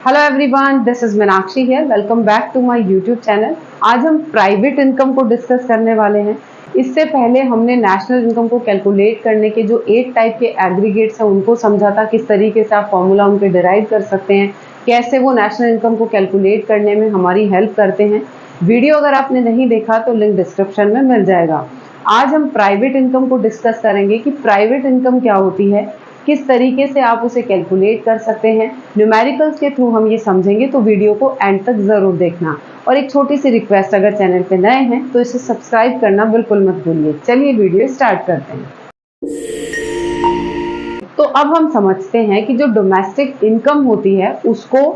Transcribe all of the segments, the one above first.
Hello everyone, this is Meenakshi here. Welcome back to my YouTube channel. आज हम private income को discuss करने वाले हैं। इससे पहले हमने नेशनल इनकम को कैलकुलेट करने के जो 8 टाइप के एग्रीगेट्स हैं उनको समझा था, किस तरीके से आप फॉर्मूला उनके डिराइव कर सकते हैं, कैसे वो नेशनल इनकम को कैलकुलेट करने में हमारी हेल्प करते हैं। वीडियो अगर आपने नहीं देखा तो लिंक डिस्क्रिप्शन में मिल जाएगा। आज हम प्राइवेट इनकम को डिस्कस करेंगे कि प्राइवेट इनकम क्या होती है, किस तरीके से आप उसे कैलकुलेट कर सकते हैं। न्यूमेरिकल्स के थ्रू हम ये समझेंगे, तो वीडियो को एंड तक जरूर देखना। और एक छोटी सी रिक्वेस्ट, अगर चैनल पे नए हैं तो इसे सब्सक्राइब करना बिल्कुल मत भूलिए। चलिए वीडियो स्टार्ट करते हैं। तो अब हम समझते हैं कि जो डोमेस्टिक इनकम होती है उसको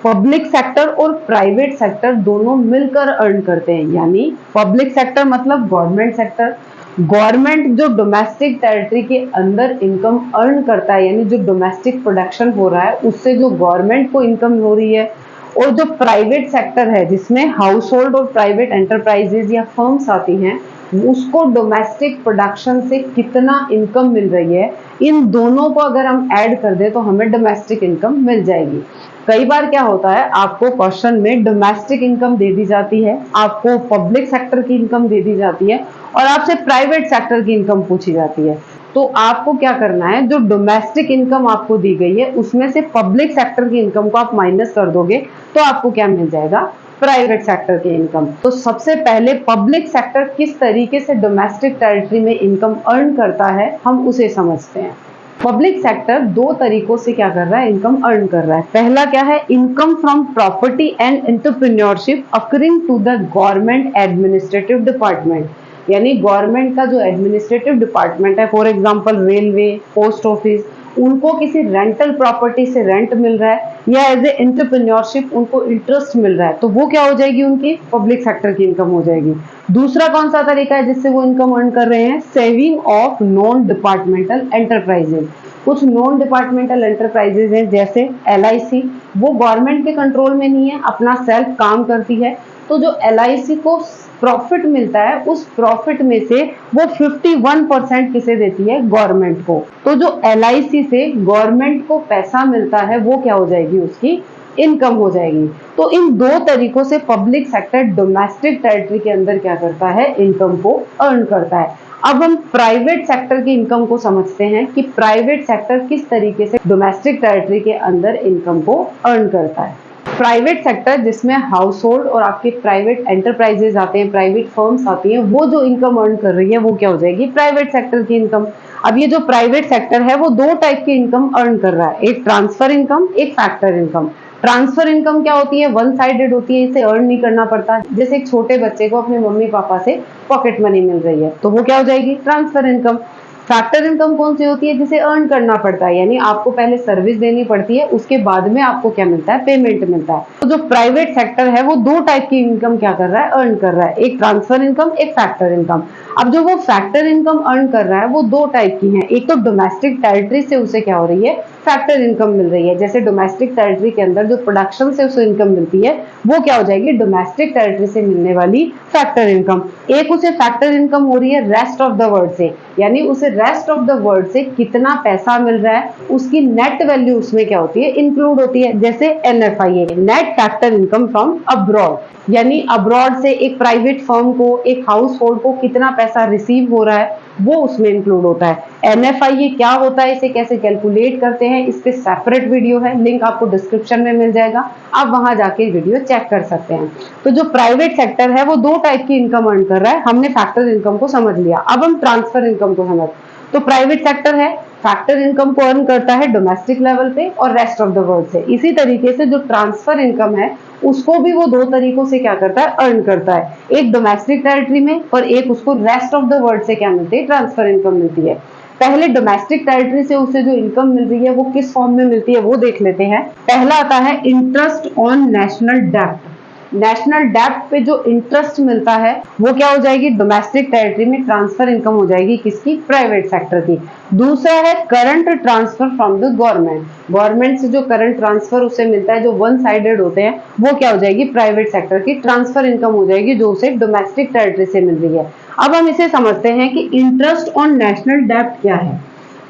पब्लिक सेक्टर और प्राइवेट सेक्टर दोनों मिलकर अर्न करते हैं। यानी पब्लिक सेक्टर मतलब गवर्नमेंट सेक्टर। गवर्नमेंट जो डोमेस्टिक टेरिटरी के अंदर इनकम अर्न करता है, यानी जो डोमेस्टिक प्रोडक्शन हो रहा है उससे जो गवर्नमेंट को इनकम हो रही है, और जो प्राइवेट सेक्टर है जिसमें हाउस होल्ड और प्राइवेट एंटरप्राइजेज या फर्म्स आती हैं, उसको डोमेस्टिक प्रोडक्शन से कितना इनकम मिल रही है, इन दोनों को अगर हम ऐड कर दे तो हमें डोमेस्टिक इनकम मिल जाएगी। कई बार क्या होता है, आपको क्वेश्चन में डोमेस्टिक इनकम दे दी जाती है, आपको पब्लिक सेक्टर की इनकम दे दी जाती है और आपसे प्राइवेट सेक्टर की इनकम पूछी जाती है। तो आपको क्या करना है, जो डोमेस्टिक इनकम आपको दी गई है उसमें से पब्लिक सेक्टर की इनकम को आप माइनस कर दोगे तो आपको क्या मिल जाएगा, प्राइवेट सेक्टर की इनकम। तो सबसे पहले पब्लिक सेक्टर किस तरीके से डोमेस्टिक टेरिटरी में इनकम अर्न करता है हम उसे समझते हैं। पब्लिक सेक्टर दो तरीकों से क्या कर रहा है, इनकम अर्न कर रहा है। पहला क्या है, income from property and entrepreneurship accruing to the government administrative department. यानी गवर्नमेंट का जो एडमिनिस्ट्रेटिव डिपार्टमेंट है, for example railway, post office, उनको किसी रेंटल प्रॉपर्टी से रेंट मिल रहा है या एज ए एंटरप्रेन्योरशिप उनको इंटरेस्ट मिल रहा है, तो वो क्या हो जाएगी, उनकी पब्लिक सेक्टर की इनकम हो जाएगी। दूसरा कौन सा तरीका है जिससे वो इनकम अर्न कर रहे हैं, saving of non departmental enterprises. कुछ नॉन डिपार्टमेंटल एंटरप्राइजेज हैं जैसे LIC, वो गवर्नमेंट के कंट्रोल में नहीं है, अपना सेल्फ काम करती है। तो जो LIC को प्रॉफिट मिलता है उस प्रॉफिट में से वो 51% किसे देती है, गवर्नमेंट को। तो जो LIC से गवर्नमेंट को पैसा मिलता है वो क्या हो जाएगी, उसकी इनकम हो जाएगी। तो इन दो तरीकों से पब्लिक सेक्टर डोमेस्टिक टेरिटरी के अंदर क्या करता है, इनकम को अर्न करता है। अब हम प्राइवेट सेक्टर की इनकम को समझते हैं कि प्राइवेट सेक्टर किस तरीके से डोमेस्टिक टेरिटरी के अंदर इनकम को अर्न करता है। प्राइवेट सेक्टर जिसमें हाउस होल्ड और आपके प्राइवेट एंटरप्राइजेज आते हैं, प्राइवेट फर्म्स आती हैं, वो जो इनकम अर्न कर रही है वो क्या हो जाएगी, प्राइवेट सेक्टर की इनकम। अब ये जो प्राइवेट सेक्टर है वो दो टाइप की इनकम अर्न कर रहा है, एक ट्रांसफर इनकम, एक फैक्टर इनकम। ट्रांसफर इनकम क्या होती है, वन साइडेड होती है, इसे अर्न नहीं करना पड़ता। जैसे एक छोटे बच्चे को अपने मम्मी पापा से पॉकेट मनी मिल रही है तो वो क्या हो जाएगी, ट्रांसफर इनकम। फैक्टर इनकम कौन सी होती है, जिसे अर्न करना पड़ता है, यानी आपको पहले सर्विस देनी पड़ती है, उसके बाद में आपको क्या मिलता है, पेमेंट मिलता है। तो जो प्राइवेट सेक्टर है वो दो टाइप की इनकम क्या कर रहा है, अर्न कर रहा है, एक ट्रांसफर इनकम, एक फैक्टर इनकम। अब जो वो फैक्टर इनकम अर्न कर रहा है वो दो टाइप की है, एक तो डोमेस्टिक टेरिटरी से उसे क्या हो रही है, फैक्टर इनकम मिल रही है। जैसे डोमेस्टिक टेरिटरी के अंदर जो प्रोडक्शन से उसे इनकम मिलती है वो क्या हो जाएगी, डोमेस्टिक टेरिटरी से मिलने वाली फैक्टर इनकम। एक उसे फैक्टर इनकम हो रही है रेस्ट ऑफ द वर्ल्ड से, यानी उसे रेस्ट ऑफ द वर्ल्ड से कितना पैसा मिल रहा है उसकी नेट वैल्यू उसमें क्या होती है, इंक्लूड होती है। जैसे NFIA, net factor income from abroad, यानी अब्रॉड से एक प्राइवेट फर्म को, एक हाउस होल्ड को कितना पैसा रिसीव हो रहा है वो उसमें इंक्लूड होता है। NFIA क्या होता है, इसे कैसे कैलकुलेट करते हैं, इस पे सेपरेट वीडियो है, लिंक आपको डिस्क्रिप्शन में मिल जाएगा, आप वहां जाके वीडियो चेक कर सकते हैं। तो जो प्राइवेट सेक्टर है वो दो टाइप की इनकम अर्न कर रहा है, हमने फैक्टर इनकम को समझ लिया। अब हम ट्रांसफर इनकम को समझ। तो प्राइवेट सेक्टर है, फैक्टर इनकम को अर्न करता है डोमेस्टिक लेवल पे और रेस्ट ऑफ द वर्ल्ड से। इसी तरीके से जो ट्रांसफर इनकम है उसको भी वो दो तरीकों से क्या करता है, अर्न करता है, एक डोमेस्टिक टेरिटरी में और एक उसको रेस्ट ऑफ द वर्ल्ड से क्या मिलती है, ट्रांसफर इनकम मिलती है। पहले डोमेस्टिक टेरिटरी से उसे जो इनकम मिल रही है वो किस फॉर्म में मिलती है वो देख लेते हैं। पहला आता है इंटरेस्ट ऑन नेशनल डेब्ट। नेशनल डेब्ट पे जो इंटरेस्ट मिलता है वो क्या हो जाएगी, डोमेस्टिक टेरिटरी में ट्रांसफर इनकम हो जाएगी, किसकी, प्राइवेट सेक्टर की। दूसरा है current transfer from the government, government से जो करंट ट्रांसफर उसे मिलता है जो वन साइडेड होते हैं वो क्या हो जाएगी, प्राइवेट सेक्टर की ट्रांसफर इनकम हो जाएगी जो उसे डोमेस्टिक टेरिटरी से मिल रही है। अब हम इसे समझते हैं कि इंटरेस्ट ऑन नेशनल डेब्ट क्या है।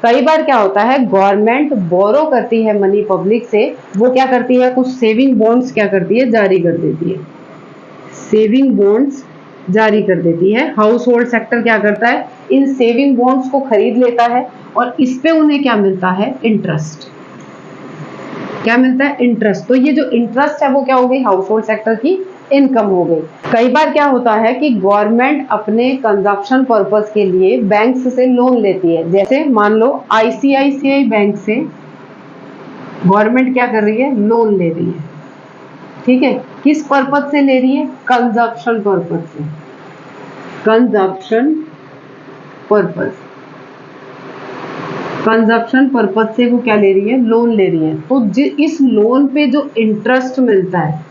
कई बार क्या होता है, गवर्नमेंट बोरो करती है मनी पब्लिक से, वो क्या करती है, कुछ सेविंग बॉन्ड्स क्या करती है, जारी कर देती है, सेविंग बॉन्ड्स जारी कर देती है। हाउस होल्ड सेक्टर क्या करता है, इन सेविंग बॉन्ड्स को खरीद लेता है और इस पे उन्हें क्या मिलता है, इंटरेस्ट। क्या मिलता है, इंटरेस्ट। तो ये जो इंटरेस्ट है वो क्या हो गई, हाउस होल्ड सेक्टर की इनकम हो गई। कई बार क्या होता है कि गवर्नमेंट अपने कंजप्शन पर्पस के लिए बैंक्स से लोन लेती है। जैसे मान लो आईसीआईसीआई बैंक से गवर्नमेंट क्या कर रही है, लोन ले रही है, ठीक है। किस पर्पस से ले रही है, कंजप्शन पर्पस से, कंजप्शन पर्पस, कंजप्शन पर्पस से वो क्या ले रही है, लोन ले रही है। तो इस लोन पे जो इंटरेस्ट मिलता है,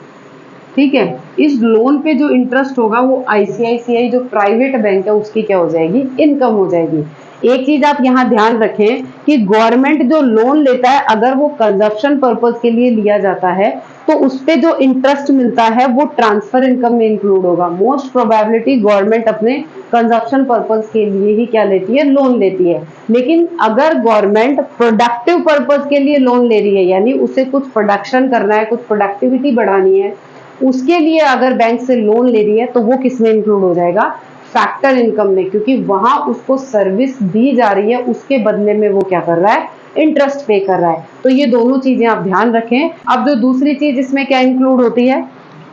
ठीक है, इस लोन पे जो इंटरेस्ट होगा वो आईसीआईसीआई जो प्राइवेट बैंक है उसकी क्या हो जाएगी, इनकम हो जाएगी। एक चीज आप यहाँ ध्यान रखें कि गवर्नमेंट जो लोन लेता है अगर वो कंजप्शन पर्पस के लिए लिया जाता है तो उस पे जो इंटरेस्ट मिलता है वो ट्रांसफर इनकम में इंक्लूड होगा। मोस्ट प्रोबेबिलिटी गवर्नमेंट अपने कंजप्शन पर्पस के लिए ही क्या लेती है, लोन लेती है। लेकिन अगर गवर्नमेंट प्रोडक्टिव पर्पस के लिए लोन ले रही है, यानी उसे कुछ प्रोडक्शन करना है, कुछ प्रोडक्टिविटी बढ़ानी है, उसके लिए अगर बैंक से लोन ले रही है तो वो किस में इंक्लूड हो जाएगा, फैक्टर इनकम में, क्योंकि वहां उसको सर्विस दी जा रही है, उसके बदले में वो क्या कर रहा है, इंटरेस्ट पे कर रहा है। तो ये दोनों चीजें आप ध्यान रखें। अब जो दूसरी चीज इसमें क्या इंक्लूड होती है,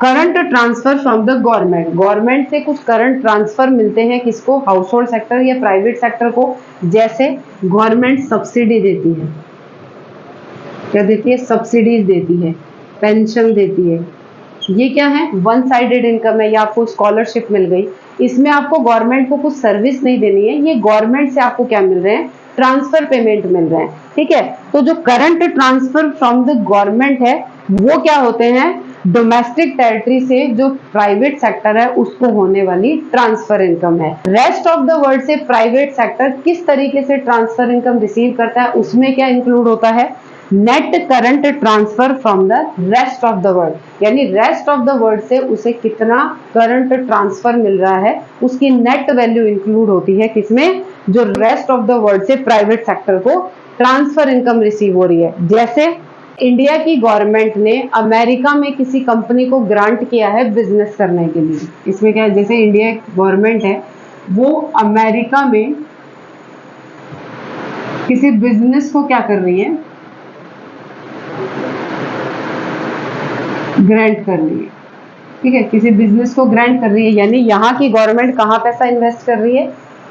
current transfer from the government. Government से कुछ करंट ट्रांसफर मिलते हैं, किसको, हाउस होल्ड सेक्टर या प्राइवेट सेक्टर को। जैसे गवर्नमेंट सब्सिडी देती है, क्या देती है, सब्सिडीज देती है, पेंशन देती है। ये क्या है, वन साइडेड इनकम है, या आपको स्कॉलरशिप मिल गई, इसमें आपको गवर्नमेंट को कुछ सर्विस नहीं देनी है, ये गवर्नमेंट से आपको क्या मिल रहे हैं, ट्रांसफर पेमेंट मिल रहे हैं, ठीक है। तो जो current transfer from the government है वो क्या होते हैं, डोमेस्टिक टेरिटरी से जो प्राइवेट सेक्टर है उसको होने वाली ट्रांसफर इनकम है। रेस्ट ऑफ द वर्ल्ड से प्राइवेट सेक्टर किस तरीके से ट्रांसफर इनकम रिसीव करता है, उसमें क्या इंक्लूड होता है, net current transfer from the rest of the world, यानी रेस्ट ऑफ द वर्ल्ड से उसे कितना करंट ट्रांसफर मिल रहा है उसकी नेट वैल्यू इंक्लूड होती है, किसमें, जो रेस्ट ऑफ द वर्ल्ड से प्राइवेट सेक्टर को ट्रांसफर इनकम रिसीव हो रही है। जैसे इंडिया की गवर्नमेंट ने अमेरिका में किसी कंपनी को ग्रांट किया है बिजनेस करने के लिए। इसमें क्या है, जैसे इंडिया गवर्नमेंट है वो अमेरिका में किसी बिजनेस को क्या कर रही है, ग्रांट कर रही है, ठीक है, किसी बिजनेस को ग्रांट कर रही है, यानी यहाँ की गवर्नमेंट कहाँ पैसा इन्वेस्ट कर रही है,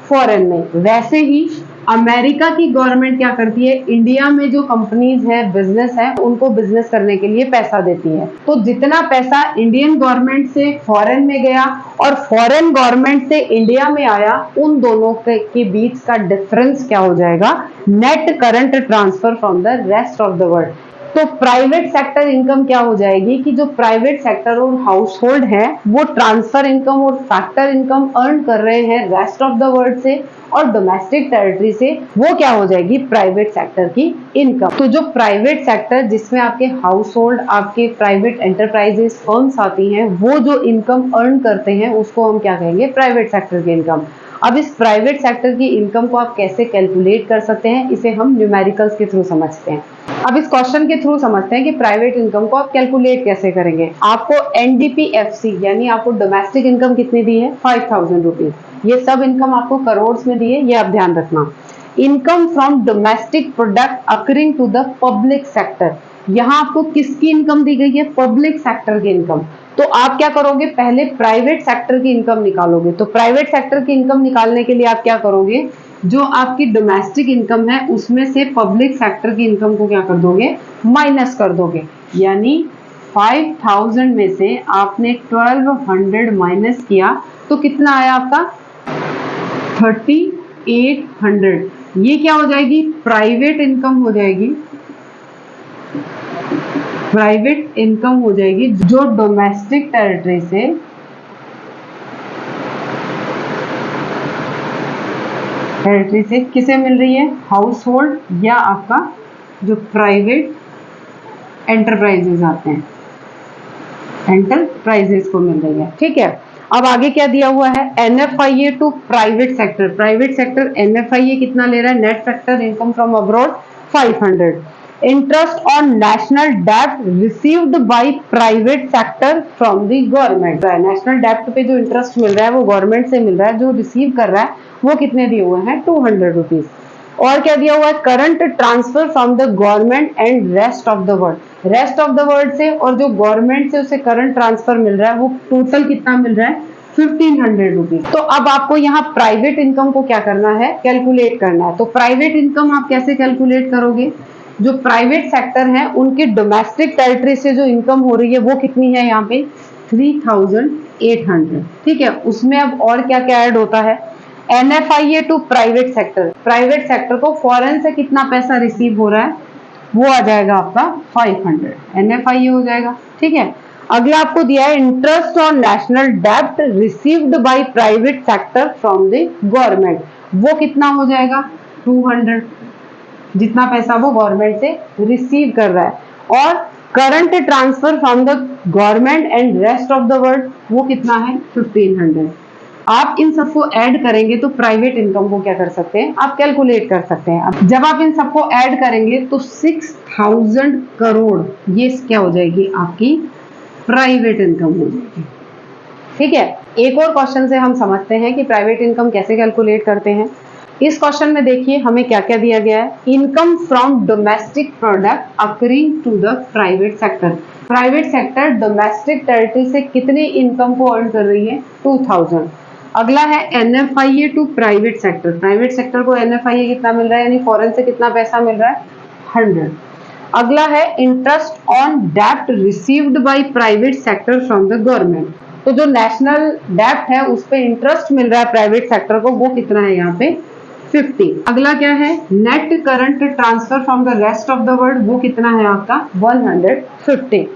फॉरेन में। वैसे ही अमेरिका की गवर्नमेंट क्या करती है, इंडिया में जो कंपनीज है, बिजनेस है, उनको बिजनेस करने के लिए पैसा देती है। तो जितना पैसा इंडियन गवर्नमेंट से फॉरेन में गया और फॉरेन गवर्नमेंट से इंडिया में आया, उन दोनों के बीच का डिफरेंस क्या हो जाएगा, net current transfer from the rest of the world. तो प्राइवेट सेक्टर इनकम क्या हो जाएगी कि जो प्राइवेट सेक्टर और हाउस होल्ड है वो ट्रांसफर इनकम और फैक्टर इनकम अर्न कर रहे हैं रेस्ट ऑफ द वर्ल्ड से और डोमेस्टिक टेरिटरी से, वो क्या हो जाएगी, प्राइवेट सेक्टर की इनकम। तो जो प्राइवेट सेक्टर जिसमें आपके हाउस होल्ड, आपके प्राइवेट एंटरप्राइजेस, फर्म्स आती हैं, वो जो इनकम अर्न करते हैं उसको हम क्या कहेंगे, प्राइवेट सेक्टर की इनकम। अब इस प्राइवेट सेक्टर की इनकम को आप कैसे कैलकुलेट कर सकते हैं, इसे हम न्यूमेरिकल्स के थ्रू समझते हैं। अब इस क्वेश्चन के थ्रू समझते हैं कि प्राइवेट इनकम को आप कैलकुलेट कैसे करेंगे। आपको एनडीपीएफसी यानी आपको डोमेस्टिक इनकम कितनी दी है, 5000 रुपीज। ये सब इनकम आपको करोड़ में दी है, ये आप ध्यान रखना। Income from domestic product accruing to the public sector, यहाँ आपको किसकी इनकम दी गई है, पब्लिक सेक्टर की इनकम। तो आप क्या करोगे, पहले प्राइवेट सेक्टर की इनकम निकालोगे। तो प्राइवेट सेक्टर की इनकम निकालने के लिए आप क्या करोगे, जो आपकी डोमेस्टिक इनकम है उसमें से पब्लिक सेक्टर की इनकम को क्या कर दोगे, माइनस कर दोगे। यानी 5000 में से आपने 1200 माइनस किया तो कितना आया आपका, 3800। ये क्या हो जाएगी, प्राइवेट इनकम हो जाएगी, प्राइवेट इनकम हो जाएगी जो डोमेस्टिक टेरिटरी से किसे मिल रही है, हाउस होल्ड या आपका जो प्राइवेट एंटरप्राइजेस आते हैं, एंटरप्राइजेस को मिल रही है, ठीक है। अब आगे क्या दिया हुआ है, NFIA to private sector. Private sector NFIA कितना ले रहा है, net factor income from abroad 500। Interest on national डेब्ट received by private sector from the government. National डेब्ट पे जो इंटरेस्ट मिल रहा है वो गवर्नमेंट से मिल रहा है, जो रिसीव कर रहा है वो कितने दिए हुए हैं, 200 रुपीज। और क्या दिया हुआ है, current transfer from the government and rest of the world. Rest of the world से और जो गवर्नमेंट से उसे करंट ट्रांसफर मिल रहा है वो टोटल कितना मिल रहा है, 1500 रुपीज। तो अब आपको यहाँ प्राइवेट इनकम को क्या करना है, कैलकुलेट करना है। तो प्राइवेट इनकम आप कैसे कैलकुलेट करोगे, जो प्राइवेट सेक्टर है उनकी डोमेस्टिक टेरिटरी से जो इनकम हो रही है वो कितनी है, यहाँ पे 3800। ठीक है, उसमें अब और क्या क्या ऐड होता है, NFIA to private sector. Private sector को फॉरेन से कितना पैसा रिसीव हो रहा है, वो आ जाएगा आपका 500, NFIA हो जाएगा। ठीक है, अगला आपको दिया है इंटरेस्ट ऑन नेशनल डेब्ट received by private sector from the government, वो कितना हो जाएगा, 200, जितना पैसा वो गवर्नमेंट से रिसीव कर रहा है। और current transfer from the government and rest of the world वो कितना है, 1500। आप इन सबको ऐड करेंगे तो प्राइवेट इनकम को क्या कर सकते हैं, आप कैलकुलेट कर सकते हैं। अब जब आप इन सबको ऐड करेंगे तो 6000 करोड़ ये क्या हो जाएगी, आपकी प्राइवेट इनकम हो जाएगी। ठीक है, एक और क्वेश्चन से हम समझते हैं कि प्राइवेट इनकम कैसे कैलकुलेट करते हैं। इस क्वेश्चन में देखिए हमें क्या क्या दिया गया है, income from domestic product accruing to the private sector. Private sector domestic territory से कितनी इनकम को अर्न कर रही है, 2000। अगला है NFIA to private sector. Private sector को NFIA कितना मिल रहा है, यानी फॉरेन से कितना पैसा मिल रहा है, 100। अगला है इंटरेस्ट ऑन डेब्ट received by private sector from the government. तो जो नेशनल डेब्ट है उस पे इंटरेस्ट मिल रहा है प्राइवेट सेक्टर को, वो कितना है यहाँ पे, 50। अगला क्या है, net current transfer from the rest of the world, वो कितना है आपका 150।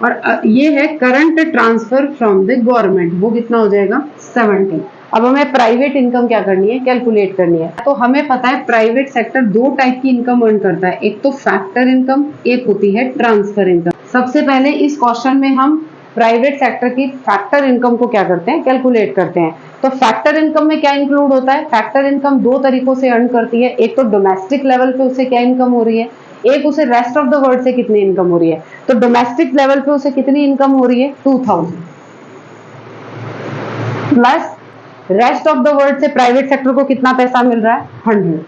और ये है current transfer from the government, वो कितना हो जाएगा 70। अब हमें प्राइवेट इनकम क्या करनी है, कैलकुलेट करनी है। तो हमें पता है प्राइवेट सेक्टर दो टाइप की इनकम अर्न करता है, एक तो फैक्टर इनकम, एक होती है ट्रांसफर इनकम। सबसे पहले इस क्वेश्चन में हम प्राइवेट सेक्टर की फैक्टर इनकम को क्या करते हैं, कैलकुलेट करते हैं। तो फैक्टर इनकम में क्या इंक्लूड होता है, फैक्टर इनकम दो तरीकों से अर्न करती है, एक तो डोमेस्टिक लेवल पे उसे क्या इनकम हो रही है, एक उसे रेस्ट ऑफ द वर्ल्ड से कितनी इनकम हो रही है। तो डोमेस्टिक लेवल पे उसे कितनी इनकम हो रही है, 2000 plus rest of the world से प्राइवेट सेक्टर को कितना पैसा मिल रहा है, 100।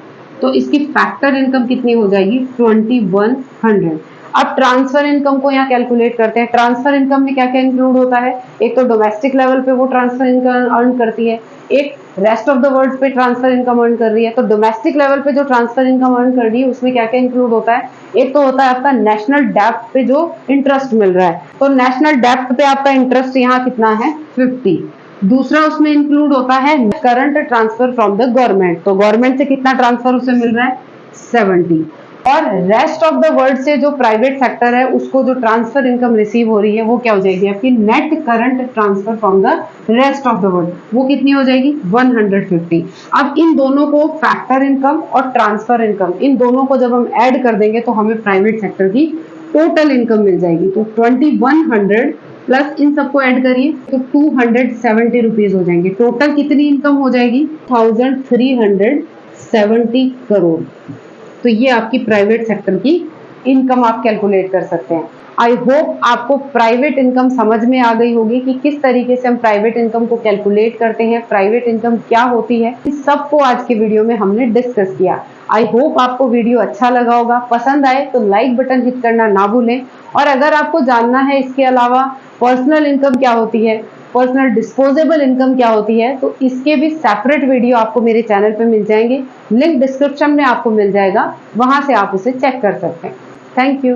तो इसकी फैक्टर इनकम कितनी हो जाएगी, 2100। अब ट्रांसफर इनकम को यहाँ कैलकुलेट करते हैं। ट्रांसफर इनकम में क्या क्या इंक्लूड होता है, एक तो डोमेस्टिक लेवल पे वो ट्रांसफर इनकम अर्न करती है, एक रेस्ट ऑफ द वर्ल्ड पे ट्रांसफर इनकम अर्न कर रही है। तो डोमेस्टिक लेवल पे जो ट्रांसफर इनकम अर्न कर रही है उसमें क्या क्या इंक्लूड होता है, एक तो होता है आपका नेशनल डेब्ट पे जो इंटरेस्ट मिल रहा है, तो नेशनल डेब्ट पे आपका इंटरेस्ट यहाँ कितना है, 50। दूसरा उसमें इंक्लूड होता है current transfer from the government, तो गवर्नमेंट से कितना ट्रांसफर उसे मिल रहा है, 70। और रेस्ट ऑफ द वर्ल्ड से जो प्राइवेट सेक्टर है उसको जो ट्रांसफर इनकम रिसीव हो रही है वो क्या हो जाएगी आपकी, net current transfer from the rest of the world, वो कितनी हो जाएगी, 150। अब इन दोनों को फैक्टर इनकम और ट्रांसफर इनकम, इन दोनों को जब हम ऐड कर देंगे तो हमें प्राइवेट सेक्टर की टोटल इनकम मिल जाएगी। तो 2100 प्लस इन सबको ऐड करिए तो 270 रुपीज हो जाएंगे। टोटल कितनी इनकम हो जाएगी, 1370 करोड़। तो ये आपकी प्राइवेट सेक्टर की इनकम आप कैलकुलेट कर सकते हैं। आई होप आपको प्राइवेट इनकम समझ में आ गई होगी कि किस तरीके से हम प्राइवेट इनकम को कैलकुलेट करते हैं, प्राइवेट इनकम क्या होती है, इस सबको आज के वीडियो में हमने डिस्कस किया। आई होप आपको वीडियो अच्छा लगा होगा, पसंद आए तो लाइक बटन हिट करना ना भूलें। और अगर आपको जानना है इसके अलावा पर्सनल इनकम क्या होती है, पर्सनल डिस्पोजेबल इनकम क्या होती है, तो इसके भी सेपरेट वीडियो आपको मेरे चैनल पे मिल जाएंगे, लिंक डिस्क्रिप्शन में आपको मिल जाएगा, वहां से आप उसे चेक कर सकते हैं। Thank you.